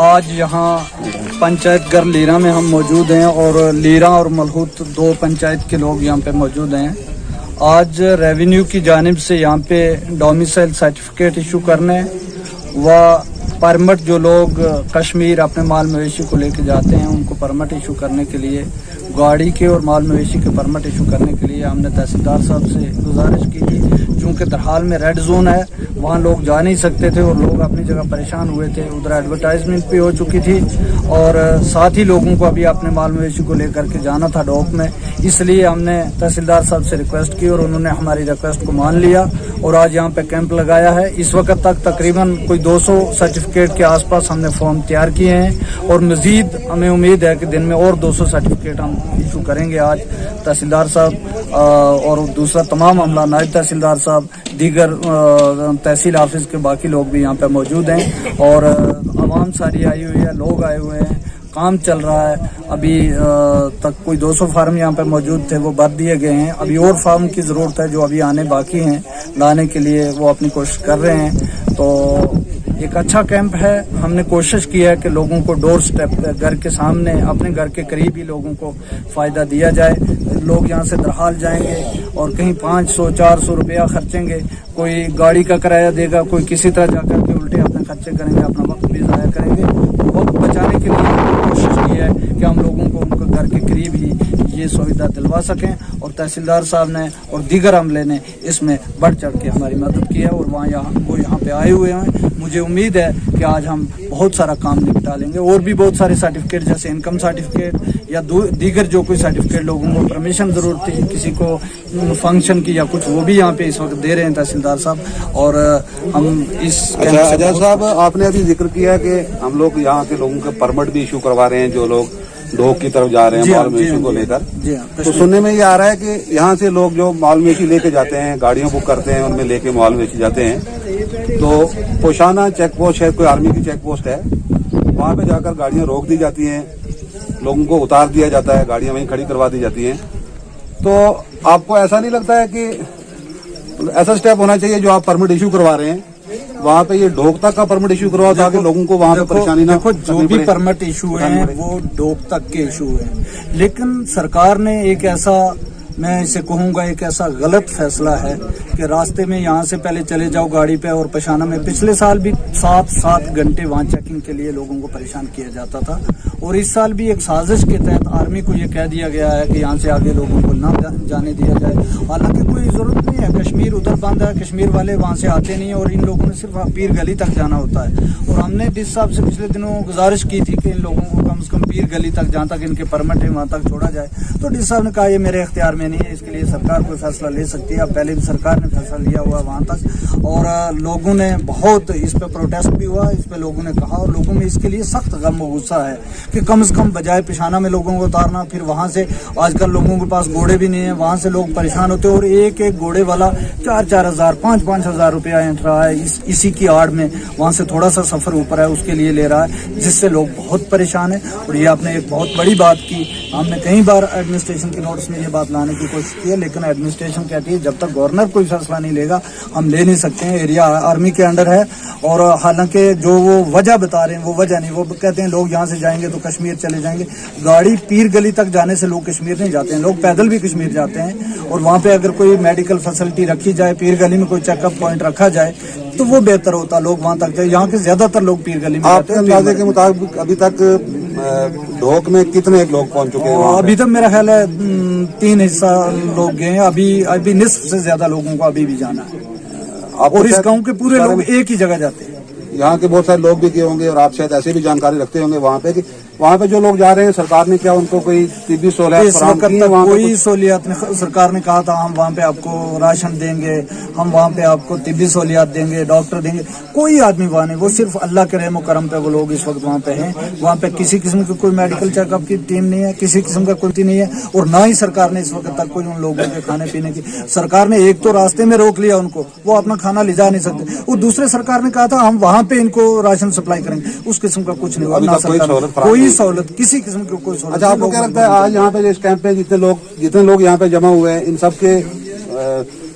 آج یہاں پنچایت گر لیرا میں ہم موجود ہیں اور لیرا اور ملہوت دو پنچایت کے لوگ یہاں پہ موجود ہیں. آج ریونیو کی جانب سے یہاں پہ ڈومیسائل سرٹیفکیٹ ایشو کرنے و پرمٹ جو لوگ کشمیر اپنے مال مویشی کو لے کے جاتے ہیں ان کو پرمٹ ایشو کرنے کے لیے, گاڑی کے اور مال مویشی کے پرمٹ ایشو کرنے کے لیے ہم نے تحصیلدار صاحب سے گزارش کی تھی. چونکہ درحال میں ریڈ زون ہے, وہاں لوگ جا نہیں سکتے تھے اور لوگ اپنی جگہ پریشان ہوئے تھے. ادھر ایڈورٹائزمنٹ بھی ہو چکی تھی اور ساتھ ہی لوگوں کو ابھی اپنے مال مویشی کو لے کر کے جانا تھا ڈوک میں. اس لیے ہم نے تحصیلدار صاحب سے ریکویسٹ کی اور انہوں نے ہماری ریکویسٹ کو مان لیا اور آج یہاں پہ کیمپ لگایا ہے. اس وقت تک تقریباً کوئی 200 سرٹیفکیٹ کے آس پاس ہم نے فارم تیار کیے ہیں اور مزید ہمیں امید ہے کہ دن میں اور 200 سرٹیفکیٹ ہم ایشو کریں گے. آج تحصیلدار صاحب اور دوسرا تمام عملہ, نائب تحصیلدار صاحب, دیگر تحصیل آفس کے باقی لوگ بھی یہاں پہ موجود ہیں اور عوام ساری آئی ہوئی ہے, لوگ آئے ہوئے ہیں, کام چل رہا ہے. ابھی تک کوئی 200 فارم یہاں پہ موجود تھے, وہ بھر دیے گئے ہیں. ابھی اور فارم کی ضرورت ہے جو ابھی آنے باقی ہیں, لانے کے لیے وہ اپنی کوشش کر رہے ہیں. تو ایک اچھا کیمپ ہے. ہم نے کوشش کی ہے کہ لوگوں کو ڈور سٹیپ گھر کے سامنے, اپنے گھر کے قریب ہی لوگوں کو فائدہ دیا جائے. لوگ یہاں سے درحال جائیں گے اور کہیں 500-400 روپیہ خرچیں گے, کوئی گاڑی کا کرایہ دے گا, کوئی کسی طرح جا کر کے الٹے اپنے خرچے کریں گے, اپنا وقت بھی ضائع کریں گے. وقت بچانے کے لیے ہم نے کوشش کی ہے کہ ہم لوگوں کو ان کے گھر کے قریب ہی یہ سویدھا دلوا سکیں اور تحصیلدار صاحب نے اور دیگر عملے نے اس میں بڑھ چڑھ کے ہماری مدد کی ہے اور وہ یہاں پہ آئے ہوئے ہیں. مجھے امید ہے کہ آج ہم بہت سارا کام نپٹا لیں گے. اور بھی بہت سارے سرٹیفکیٹ جیسے انکم سرٹیفکیٹ یا دیگر جو کوئی سرٹیفکیٹ لوگوں کو پرمیشن ضرورت تھی, کسی کو فنکشن کی یا کچھ, وہ بھی یہاں پہ اس وقت دے رہے ہیں تحصیلدار صاحب. اور ہم اس اجاز صاحب, آپ نے ابھی ذکر کیا کہ ہم لوگ یہاں کے لوگوں کے پرمٹ بھی ایشو کروا رہے ہیں جو لوگ ڈھوک کی طرف جا رہے ہیں مال مویشی کو لے کر. تو سننے میں یہ آ رہا ہے کہ یہاں سے لوگ جو مال مویشی لے کے جاتے ہیں, گاڑیاں بک کرتے ہیں, ان میں لے کے مال مویشی جاتے ہیں, تو پوشانہ چیک پوسٹ ہے, کوئی آرمی کی چیک پوسٹ ہے, وہاں پہ جا کر گاڑیاں روک دی جاتی ہیں, لوگوں کو اتار دیا جاتا ہے, گاڑیاں وہیں کھڑی کروا دی جاتی ہیں. تو آپ کو ایسا نہیں لگتا ہے کہ ایسا سٹیپ ہونا چاہیے جو آپ پرمٹ ایشو کروا رہے ہیں وہاں پہ یہ ڈھوک تک کا پرمٹ ایشو کرواؤ تاکہ لوگوں کو وہاں پہ پریشانی نہ ہو؟ جو بھی پرمٹ ایشو ہیں وہ ڈھوک تک کے ایشو ہیں, لیکن سرکار نے ایک ایسا, میں اسے کہوں گا ایک ایسا غلط فیصلہ ہے کہ راستے میں یہاں سے پہلے چلے جاؤ گاڑی پہ, اور پشانہ میں پچھلے سال بھی 7 گھنٹے وہاں چیکنگ کے لیے لوگوں کو پریشان کیا جاتا تھا, اور اس سال بھی ایک سازش کے تحت آرمی کو یہ کہہ دیا گیا ہے کہ یہاں سے آگے لوگوں کو نہ جانے دیا جائے. حالانکہ کوئی ضرورت نہیں ہے, کشمیر ادھر بند ہے, کشمیر والے وہاں سے آتے نہیں ہیں اور ان لوگوں نے صرف پیر گلی تک جانا ہوتا ہے. اور ہم نے ڈی صاحب سے پچھلے دنوں گزارش کی تھی کہ ان لوگوں کو کم سے کم پیر گلی تک, جہاں تک ان کے پرمٹ ہے وہاں تک چھوڑا جائے. تو ڈی صاحب نے کہا یہ میرے اختیار میں نہیں ہے, اس کے لیے سرکار کوئی فیصلہ لے سکتی ہے. اب پہلے بھی سرکار نے فیصلہ لیا ہوا وہاں تک, اور لوگوں نے بہت اس پہ پروٹیسٹ بھی ہوا, اس پہ لوگوں نے کہا, اور لوگوں میں اس کے لیے سخت غم و غصہ ہے کہ کم سے کم بجائے پشانہ میں لوگوں کو اتارنا, پھر وہاں سے آج کل لوگوں کے پاس گھوڑے بھی نہیں ہیں, وہاں سے لوگ پریشان ہوتے ہیں اور ایک گھوڑے والا 4-4 ہزار 5-5 ہزار روپیہ اینٹ رہا ہے. اسی کی آڑ میں وہاں سے تھوڑا سا سفر اوپر ہے اس کے لیے لے رہا ہے, جس سے لوگ بہت پریشان ہیں. اور یہ آپ نے ایک بہت بڑی بات کی, ہم نے کئی بار ایڈمنسٹریشن کے نوٹس میں یہ بات لانے کی کوشش کی ہے, لیکن ایڈمنسٹریشن کہتی ہے جب تک گورنر کوئی فیصلہ نہیں لے گا ہم لے نہیں سکتے ہیں. ایریا آرمی کے انڈر ہے, اور حالانکہ جو وہ وجہ بتا رہے ہیں وہ وجہ نہیں. وہ کہتے ہیں لوگ یہاں سے جائیں گے تو کشمیر چلے جائیں گے. گاڑی پیر گلی تک جانے سے لوگ کشمیر نہیں جاتے ہیں, لوگ پیدل بھی کشمیر جاتے ہیں. اور وہاں پہ اگر کوئی میڈیکل فیسلٹی رکھی جائے, پیر گلی میں کوئی چیک اپ پوائنٹ رکھا جائے تو وہ بہتر ہوتا, لوگ وہاں تک جائے. یہاں کے زیادہ تر لوگ پیر گلی میں آپ کے اندازے کے مطابق ابھی تک ڈھوک میں کتنے لوگ پہنچ چکے ہیں؟ ابھی تک میرا خیال ہے 3 حصہ لوگ گئے ہیں, ابھی نصف سے زیادہ لوگوں کو ابھی بھی جانا ہے. اور اس گاؤں کے پورے لوگ ایک ہی جگہ جاتے ہیں. یہاں کے بہت سارے لوگ بھی گئے ہوں گے اور آپ شاید ایسے بھی جانکاری رکھتے ہوں گے وہاں پہ کہ وہاں پہ جو لوگ جا رہے ہیں سرکار نے کیا ان کو کوئی طبی سہولیات فراہم کی ہے؟ کوئی سہولیات نہیں. سرکار نے کہا تھا ہم وہاں پہ آپ کو راشن دیں گے, ہم وہاں پہ آپ کو طبی سہولیات دیں گے, ڈاکٹر دیں گے. کوئی آدمی وہاں نہیں, وہ صرف اللہ کے رحم و کرم پہ وہ لوگ اس وقت وہاں پہ ہیں. وہاں پہ کسی قسم کی کوئی میڈیکل چیک اپ کی ٹیم نہیں ہے, کسی قسم کا کوئی نہیں ہے, اور نہ ہی سرکار نے اس وقت تک کوئی ان لوگوں کے کھانے پینے کی. سرکار نے ایک تو راستے میں روک لیا ان کو, وہ اپنا کھانا لے جا نہیں سکتے. اور دوسرے سرکار نے کہا تھا ہم وہاں پہ ان کو راشن سپلائی کریں گے, اس قسم کا کچھ نہیں ہوا. کوئی سہولت کسی قسم کی کوئی سہولت. اچھا, آپ کو کیا لگتا ہے آج یہاں پہ اس کیمپ پہ جتنے لوگ یہاں پہ جمع ہوئے ہیں ان سب کے